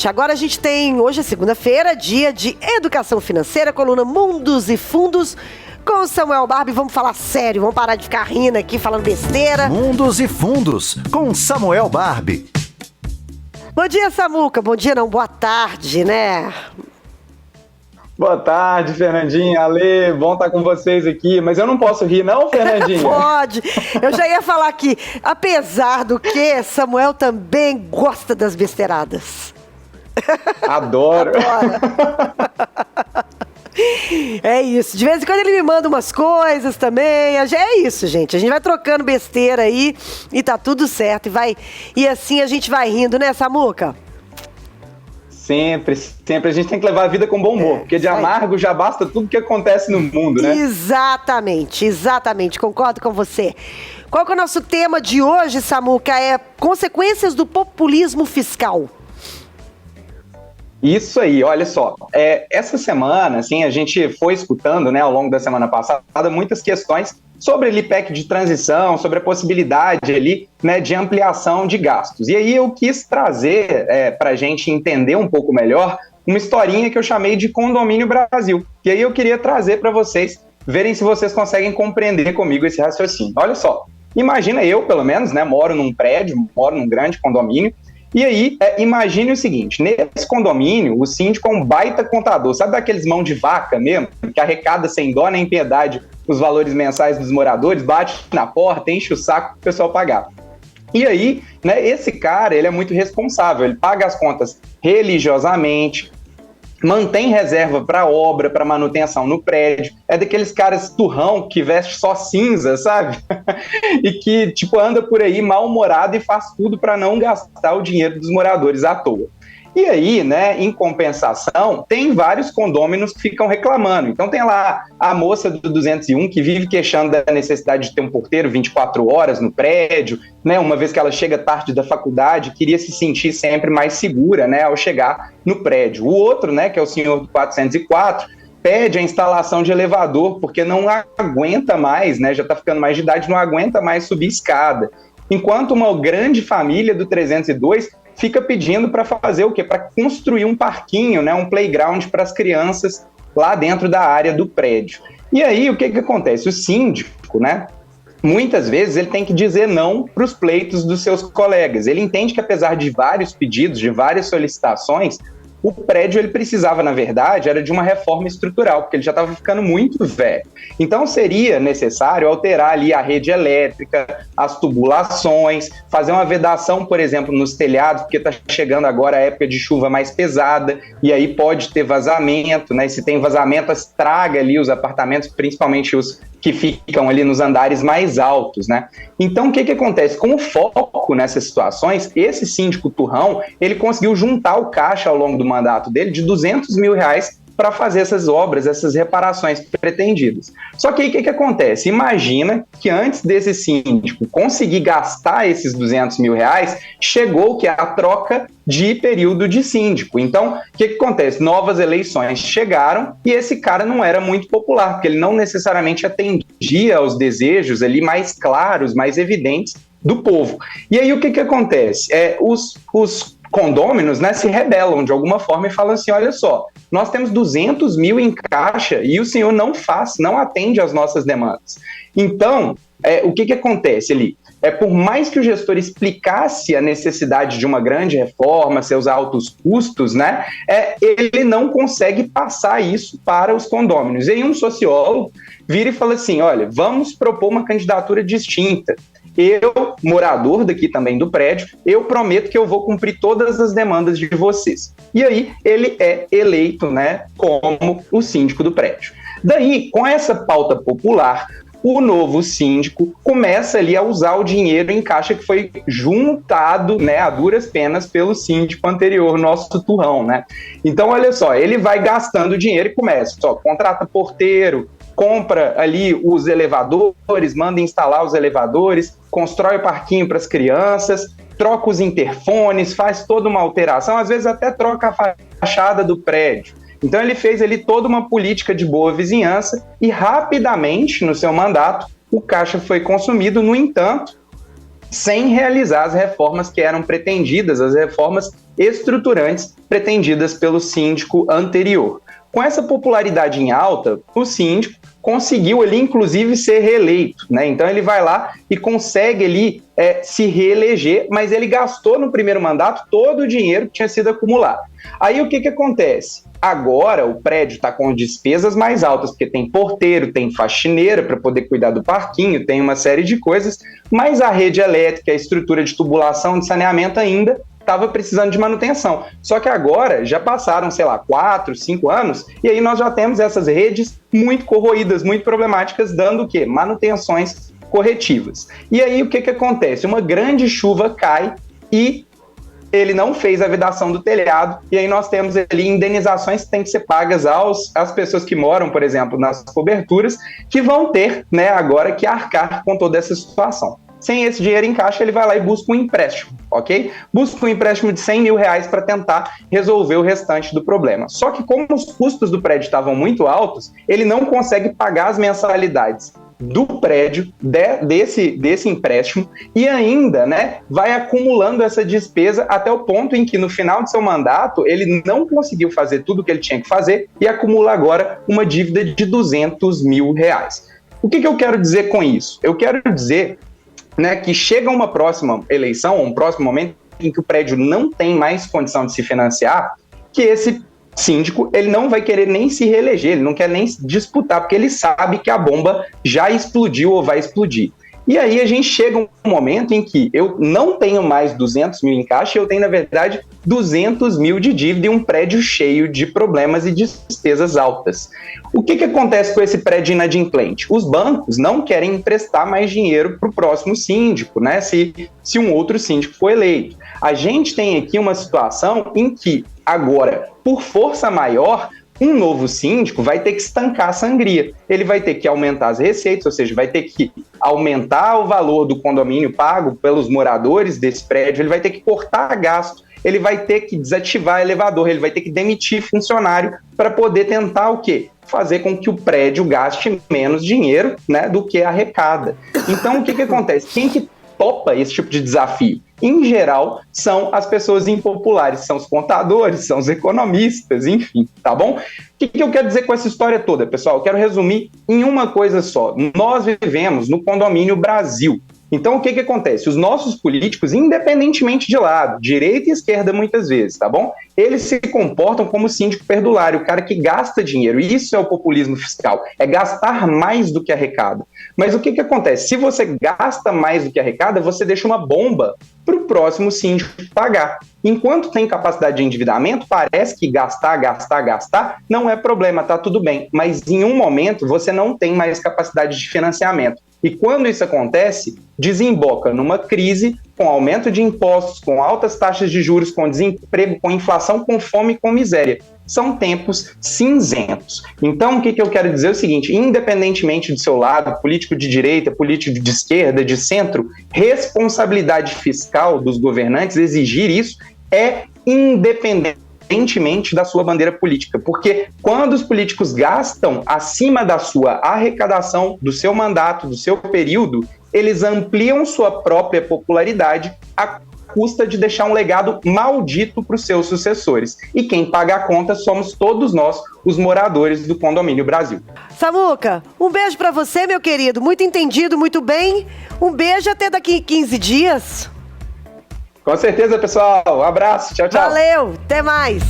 gente. Agora a gente tem, hoje é segunda-feira, dia de educação financeira, coluna Mundos e Fundos, com o Samuel Barbi. Vamos falar sério, vamos parar de ficar rindo aqui, falando besteira. Mundos e Fundos, com Samuel Barbi. Bom dia, Samuca. Bom dia não, boa tarde, né? Boa tarde, Fernandinha, Ale, bom estar com vocês aqui, mas eu não posso rir não, Fernandinha? Pode, eu já ia falar aqui, apesar do que, Samuel também gosta das besteiradas. Adoro. É isso, de vez em quando ele me manda umas coisas também, é isso, gente, a gente vai trocando besteira aí e tá tudo certo, e assim a gente vai rindo, né, Samuca? Sempre a gente tem que levar a vida com bom humor, porque de amargo já basta tudo que acontece no mundo, né? Exatamente, concordo com você. Qual que é o nosso tema de hoje, Samuca? É consequências do populismo fiscal. Isso aí, olha só, essa semana, assim, a gente foi escutando, né, ao longo da semana passada, muitas questões sobre o PEC de transição, sobre a possibilidade ali, né, de ampliação de gastos. E aí eu quis trazer para a gente entender um pouco melhor uma historinha que eu chamei de Condomínio Brasil. E aí eu queria trazer para vocês verem se vocês conseguem compreender comigo esse raciocínio. Olha só, imagina eu, pelo menos, né, moro num prédio, moro num grande condomínio. E aí, imagine o seguinte, nesse condomínio, o síndico é um baita contador, sabe daqueles mão de vaca mesmo, que arrecada sem dó nem piedade os valores mensais dos moradores, bate na porta, enche o saco para o pessoal pagar. E aí, né, esse cara, ele é muito responsável, ele paga as contas religiosamente, mantém reserva para obra, para manutenção no prédio, é daqueles caras turrão que veste só cinza, sabe? E que, tipo, anda por aí mal-humorado e faz tudo para não gastar o dinheiro dos moradores à toa. E aí, né, em compensação, tem vários condôminos que ficam reclamando. Então tem lá a moça do 201 que vive queixando da necessidade de ter um porteiro 24 horas no prédio, né, uma vez que ela chega tarde da faculdade, queria se sentir sempre mais segura, né, ao chegar no prédio. O outro, né, que é o senhor do 404, pede a instalação de elevador porque não aguenta mais, né, já está ficando mais de idade, não aguenta mais subir escada. Enquanto uma grande família do 302 fica pedindo para fazer o quê? Para construir um parquinho, né, um playground para as crianças lá dentro da área do prédio. E aí, o que acontece? O síndico, né, muitas vezes ele tem que dizer não para os pleitos dos seus colegas. Ele entende que apesar de vários pedidos, de várias solicitações, o prédio ele precisava, na verdade, era de uma reforma estrutural, porque ele já estava ficando muito velho. Então seria necessário alterar ali a rede elétrica, as tubulações, fazer uma vedação, por exemplo, nos telhados, porque está chegando agora a época de chuva mais pesada, e aí pode ter vazamento, né? E se tem vazamento, estraga ali os apartamentos, principalmente os que ficam ali nos andares mais altos, né? Então, o que acontece? Com o foco nessas situações, esse síndico turrão, ele conseguiu juntar o caixa ao longo do mandato dele de R$200 mil para fazer essas obras, essas reparações pretendidas. Só que aí o que acontece? Imagina que antes desse síndico conseguir gastar esses R$200 mil, chegou que é a troca de período de síndico. Então, o que acontece? Novas eleições chegaram e esse cara não era muito popular, porque ele não necessariamente atendia aos desejos ali mais claros, mais evidentes do povo. E aí o que acontece? Os condôminos, né, se rebelam de alguma forma e falam assim, olha só, nós temos R$200 mil em caixa e o senhor não atende às nossas demandas. Então, o que acontece ali? Por mais que o gestor explicasse a necessidade de uma grande reforma, seus altos custos, né, ele não consegue passar isso para os condôminos. E aí um sociólogo vira e fala assim, olha, vamos propor uma candidatura distinta. Eu, morador daqui também do prédio, eu prometo que eu vou cumprir todas as demandas de vocês. E aí ele é eleito, né, como o síndico do prédio. Daí, com essa pauta popular, o novo síndico começa ali a usar o dinheiro em caixa que foi juntado, né, a duras penas pelo síndico anterior, nosso turrão, né? Então, olha só, ele vai gastando dinheiro e começa, contrata porteiro, compra ali os elevadores, manda instalar os elevadores, constrói o parquinho para as crianças, troca os interfones, faz toda uma alteração, às vezes até troca a fachada do prédio. Então ele fez ali toda uma política de boa vizinhança e rapidamente, no seu mandato, o caixa foi consumido, no entanto, sem realizar as reformas que eram pretendidas, as reformas estruturantes pretendidas pelo síndico anterior. Com essa popularidade em alta, o síndico conseguiu ali, inclusive, ser reeleito, né? Então ele vai lá e consegue ali se reeleger, mas ele gastou no primeiro mandato todo o dinheiro que tinha sido acumulado. Aí o que acontece? Agora o prédio está com despesas mais altas, porque tem porteiro, tem faxineira para poder cuidar do parquinho, tem uma série de coisas, mas a rede elétrica, a estrutura de tubulação, de saneamento ainda estava precisando de manutenção. Só que agora já passaram, 4, 5 anos, e aí nós já temos essas redes muito corroídas, muito problemáticas, dando o quê? Manutenções corretivas. E aí o que acontece? Uma grande chuva cai e ele não fez a vedação do telhado, e aí nós temos ali indenizações que têm que ser pagas às pessoas que moram, por exemplo, nas coberturas, que vão ter, né, agora que arcar com toda essa situação. Sem esse dinheiro em caixa, ele vai lá e busca um empréstimo, ok? Busca um empréstimo de R$100 mil para tentar resolver o restante do problema. Só que como os custos do prédio estavam muito altos, ele não consegue pagar as mensalidades do prédio, desse empréstimo, e ainda, né, vai acumulando essa despesa até o ponto em que no final de seu mandato ele não conseguiu fazer tudo o que ele tinha que fazer e acumula agora uma dívida de R$200 mil. O que eu quero dizer com isso? Eu quero dizer, né, que chega uma próxima eleição, um próximo momento em que o prédio não tem mais condição de se financiar, que esse síndico, ele não vai querer nem se reeleger, ele não quer nem disputar, porque ele sabe que a bomba já explodiu ou vai explodir. E aí a gente chega um momento em que eu não tenho mais 200 mil em caixa, eu tenho, na verdade, 200 mil de dívida e um prédio cheio de problemas e despesas altas. O que acontece com esse prédio inadimplente? Os bancos não querem emprestar mais dinheiro para o próximo síndico, né? Se um outro síndico for eleito. A gente tem aqui uma situação em que, agora, por força maior, um novo síndico vai ter que estancar a sangria. Ele vai ter que aumentar as receitas, ou seja, vai ter que aumentar o valor do condomínio pago pelos moradores desse prédio, ele vai ter que cortar gasto, ele vai ter que desativar elevador, ele vai ter que demitir funcionário para poder tentar o quê? Fazer com que o prédio gaste menos dinheiro, né, do que arrecada. Então, o que acontece? Quem que topa esse tipo de desafio? Em geral, são as pessoas impopulares, são os contadores, são os economistas, enfim, tá bom? O que eu quero dizer com essa história toda, pessoal? Eu quero resumir em uma coisa só. Nós vivemos no condomínio Brasil. Então, o que acontece? Os nossos políticos, independentemente de lado, direita e esquerda muitas vezes, tá bom? Eles se comportam como síndico perdulário, o cara que gasta dinheiro. E isso é o populismo fiscal, é gastar mais do que arrecada. Mas o que acontece? Se você gasta mais do que arrecada, você deixa uma bomba para o próximo síndico pagar. Enquanto tem capacidade de endividamento, parece que gastar não é problema, tá tudo bem. Mas em um momento, você não tem mais capacidade de financiamento. E quando isso acontece, desemboca numa crise com aumento de impostos, com altas taxas de juros, com desemprego, com inflação, com fome e com miséria. São tempos cinzentos. Então, o que eu quero dizer é o seguinte, independentemente do seu lado, político de direita, político de esquerda, de centro, responsabilidade fiscal dos governantes, exigir isso, é independentemente da sua bandeira política, porque quando os políticos gastam acima da sua arrecadação, do seu mandato, do seu período, eles ampliam sua própria popularidade à custa de deixar um legado maldito para os seus sucessores. E quem paga a conta somos todos nós, os moradores do Condomínio Brasil. Samuca, um beijo para você, meu querido. Muito entendido, muito bem. Um beijo até daqui 15 dias. Com certeza, pessoal. Um abraço. Tchau, tchau. Valeu, até mais.